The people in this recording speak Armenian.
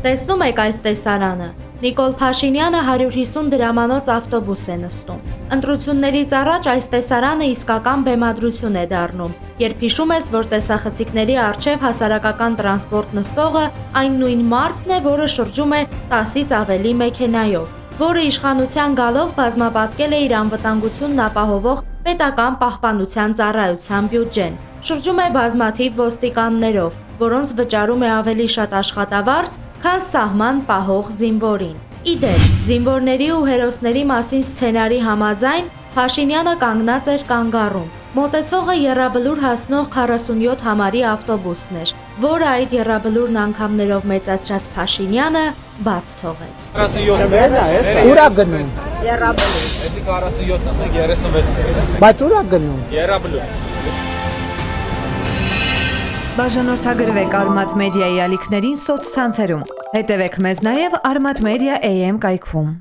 Տեսնում եք այս տեսարանը։ Նիկոլ Փաշինյանը 150 դրամանոց ավտոբուս է նստում։ Ընտրություններից առաջ այս տեսարանը իսկական բեմադրություն է դառնում, երբ հիշում ես, որ տեսախցիկների առջև հասարակական տրանսպորտ նստողը այն նույն մարդն է, որը շրջում է 10-ից ավելի մեքենայով, որը իշխանության գալով բազմապատկել է իր անվտանգությունն ապահովող պետական պահպանության ծառայության բյուջեն, շրջում է բազմաթիվ ոստիկաններով, որոնց վճարում է ավելի շատ աշխատավարձ, քան սահման պահող զինվորին։ Իդեպ, զինվորների ու հերոսների մասին սցենարի համաձայն Փաշինյանը կանգնած էր կանգառում։ Մոտեցողը եռաբլուր հասնող 47 համարի ավտոբուսն էր, որը այդ եռաբլուրն անգամներով մեծացրած Փաշինյանը բաց թողեց։ 47 ուրա գնում։ Եռաբլուր։ Էսի 47-ն է 36։ Բայց ուրա գնում։ Եռաբլուր։ Բաժանորդագրվեք Արմատ մեդիայի ալիքներին սոցցանցերում։ Հետևեք մեզ նաև Արմատ մեդիա AM կայքում։